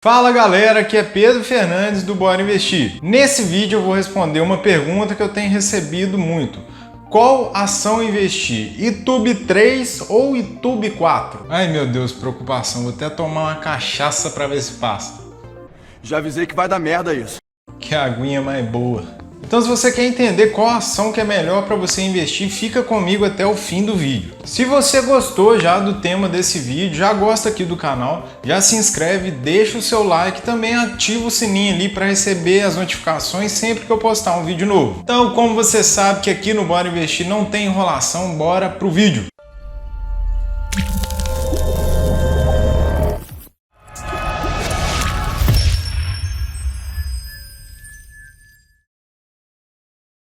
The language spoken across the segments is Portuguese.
Fala galera, aqui é Pedro Fernandes do Bora Investir. Nesse vídeo eu vou responder uma pergunta que eu tenho recebido muito. Qual ação investir? YouTube 3 ou YouTube 4? Ai meu Deus, preocupação, vou até tomar uma cachaça para ver se passa. Já avisei que vai dar merda isso. Que aguinha mais boa. Então se você quer entender qual ação que é melhor para você investir, fica comigo até o fim do vídeo. Se você gostou já do tema desse vídeo, já gosta aqui do canal, já se inscreve, deixa o seu like e também ativa o sininho ali para receber as notificações sempre que eu postar um vídeo novo. Então, como você sabe que aqui no Bora Investir não tem enrolação, bora pro vídeo.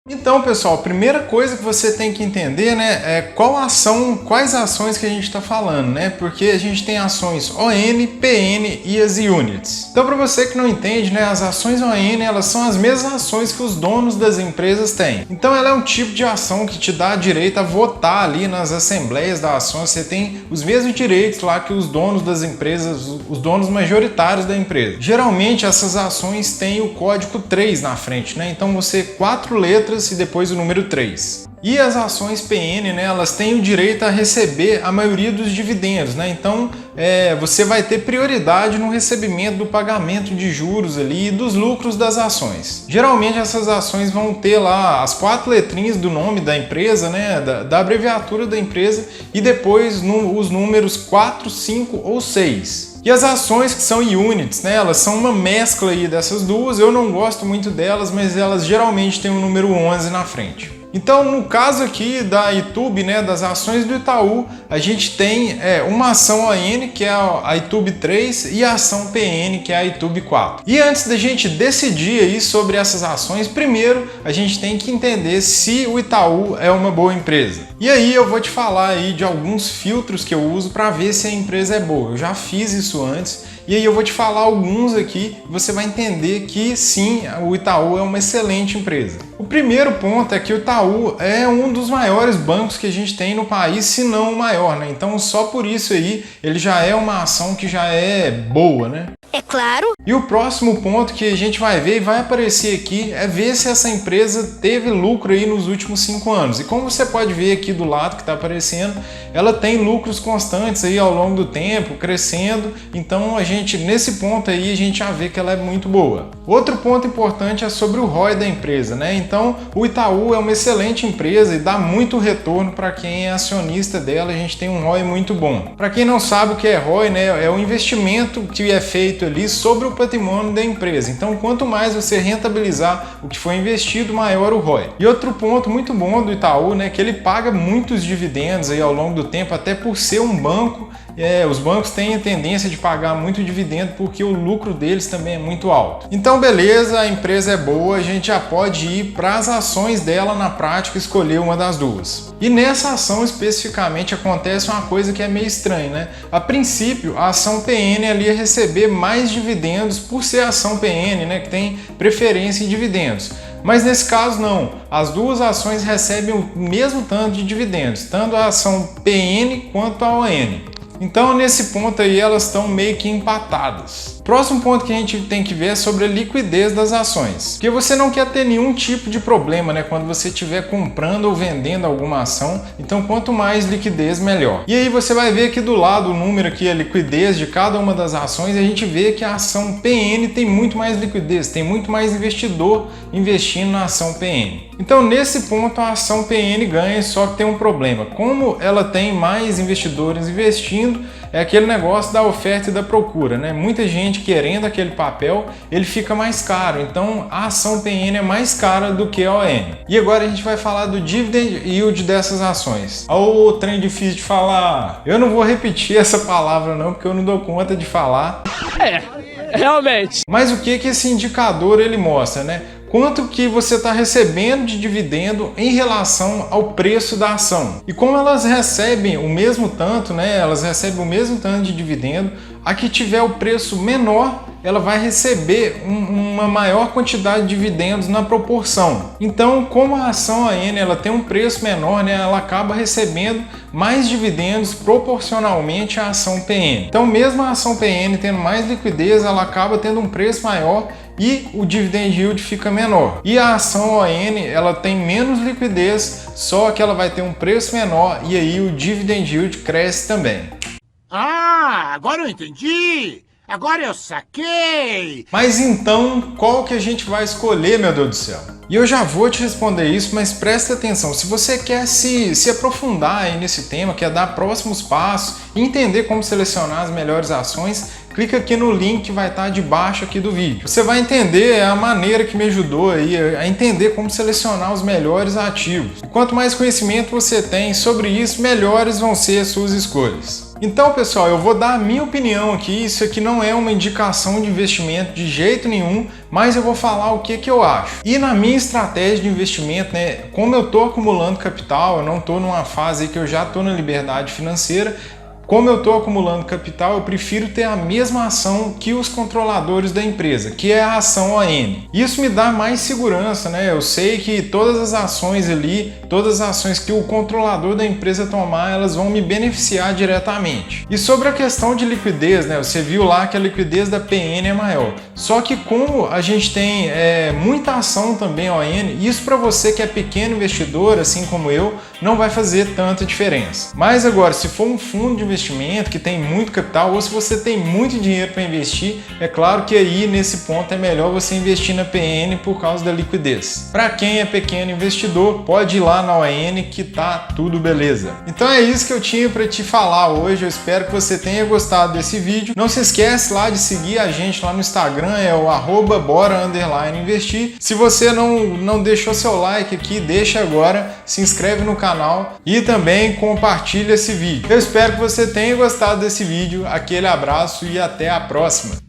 Então, pessoal, a primeira coisa que você tem que entender, né, é quais ações que a gente está falando, né? Porque a gente tem ações ON, PN e as units. Então, para você que não entende, né, as ações ON, elas são as mesmas ações que os donos das empresas têm. Então, ela é um tipo de ação que te dá direito a votar ali nas assembleias da ação. Você tem os mesmos direitos lá que os donos das empresas, os donos majoritários da empresa. Geralmente, essas ações têm o código 3 na frente, né? Então, você 4 letras e depois o número 3. E as ações PN, né, elas têm o direito a receber a maioria dos dividendos, né? Então você vai ter prioridade no recebimento do pagamento de juros ali e dos lucros das ações. Geralmente essas ações vão ter lá as 4 letrinhas do nome da empresa, né, da abreviatura da empresa e depois os números 4, 5 ou 6. E as ações que são units, né, elas são uma mescla aí dessas duas. Eu não gosto muito delas, mas elas geralmente têm o número 11 na frente. Então, no caso aqui da YouTube, né, das ações do Itaú, a gente tem uma ação ON, que é a YouTube 3, e a ação PN, que é a YouTube 4. E antes da gente decidir aí sobre essas ações, primeiro a gente tem que entender se o Itaú é uma boa empresa. E aí eu vou te falar aí de alguns filtros que eu uso para ver se a empresa é boa. Eu já fiz isso antes. E aí eu vou te falar alguns aqui, você vai entender que sim, o Itaú é uma excelente empresa. O primeiro ponto é que o Itaú é um dos maiores bancos que a gente tem no país, se não o maior, né? Então só por isso aí ele já é uma ação que já é boa, né? É claro. E o próximo ponto que a gente vai ver e vai aparecer aqui é ver se essa empresa teve lucro aí nos últimos 5 anos. E como você pode ver aqui do lado que está aparecendo, ela tem lucros constantes aí ao longo do tempo, crescendo. Então nesse ponto aí a gente já vê que ela é muito boa. Outro ponto importante é sobre o ROI da empresa, né? Então o Itaú é uma excelente empresa e dá muito retorno para quem é acionista dela. A gente tem um ROI muito bom. Para quem não sabe o que é ROI, né, é o investimento que é feito ali sobre o patrimônio da empresa. Então, quanto mais você rentabilizar o que foi investido, maior o ROI. E outro ponto muito bom do Itaú, né, que ele paga muitos dividendos aí ao longo do tempo, até por ser um banco. Os bancos têm a tendência de pagar muito dividendo porque o lucro deles também é muito alto. Então, beleza, a empresa é boa, a gente já pode ir para as ações dela na prática, escolher uma das duas. E nessa ação especificamente acontece uma coisa que é meio estranha, né? A princípio, a ação PN ali ia receber mais dividendos por ser ação PN, né, que tem preferência em dividendos. Mas nesse caso não, as duas ações recebem o mesmo tanto de dividendos, tanto a ação PN quanto a ON. Então, nesse ponto aí, elas estão meio que empatadas. Próximo ponto que a gente tem que ver é sobre a liquidez das ações. Porque você não quer ter nenhum tipo de problema, né, quando você estiver comprando ou vendendo alguma ação. Então, quanto mais liquidez, melhor. E aí você vai ver aqui do lado o número aqui, a liquidez de cada uma das ações. E a gente vê que a ação PN tem muito mais liquidez, tem muito mais investidor investindo na ação PN. Então, nesse ponto, a ação PN ganha, só que tem um problema. Como ela tem mais investidores investindo, é aquele negócio da oferta e da procura, né? Muita gente querendo aquele papel, ele fica mais caro. Então, a ação PN é mais cara do que a ON. E agora a gente vai falar do dividend yield dessas ações. Ô, trem difícil de falar. Eu não vou repetir essa palavra não, porque eu não dou conta de falar. Realmente. Mas o que esse indicador ele mostra, né? Quanto que você está recebendo de dividendo em relação ao preço da ação. E como elas recebem o mesmo tanto, né? Elas recebem o mesmo tanto de dividendo, a que tiver o preço menor ela vai receber uma maior quantidade de dividendos na proporção. Então, como a ação AN ela tem um preço menor, né, ela acaba recebendo mais dividendos proporcionalmente à ação PN. Então, mesmo a ação PN tendo mais liquidez, ela acaba tendo um preço maior e o dividend yield fica menor. E a ação ON ela tem menos liquidez, só que ela vai ter um preço menor e aí o dividend yield cresce também. Ah, agora eu entendi! Agora eu saquei! Mas então, qual que a gente vai escolher, meu Deus do céu? E eu já vou te responder isso, mas presta atenção. Se você quer se aprofundar aí nesse tema, quer dar próximos passos e entender como selecionar as melhores ações, clica aqui no link que vai estar debaixo aqui do vídeo. Você vai entender a maneira que me ajudou aí a entender como selecionar os melhores ativos. E quanto mais conhecimento você tem sobre isso, melhores vão ser as suas escolhas. Então, pessoal, eu vou dar a minha opinião aqui. Isso aqui não é uma indicação de investimento de jeito nenhum, mas eu vou falar o que eu acho. E na minha estratégia de investimento, né, como eu estou acumulando capital, eu não estou numa fase aí que eu já estou na liberdade financeira. Como eu estou acumulando capital, eu prefiro ter a mesma ação que os controladores da empresa, que é a ação ON. Isso me dá mais segurança, né? Eu sei que todas as ações ali, todas as ações que o controlador da empresa tomar, elas vão me beneficiar diretamente. E sobre a questão de liquidez, né? Você viu lá que a liquidez da PN é maior. Só que como a gente tem muita ação também ON, isso para você que é pequeno investidor, assim como eu, não vai fazer tanta diferença. Mas agora, se for um fundo de investimento que tem muito capital, ou se você tem muito dinheiro para investir, é claro que aí nesse ponto é melhor você investir na PN por causa da liquidez. Para quem é pequeno investidor, pode ir lá na ON que tá tudo beleza. Então é isso que eu tinha para te falar hoje. Eu espero que você tenha gostado desse vídeo. Não se esquece lá de seguir a gente lá no Instagram, é o @bora_investir. Se você não deixou seu like aqui, deixa agora, se inscreve no canal e também compartilha esse vídeo. Eu espero que você tenha gostado desse vídeo. Aquele abraço e até a próxima!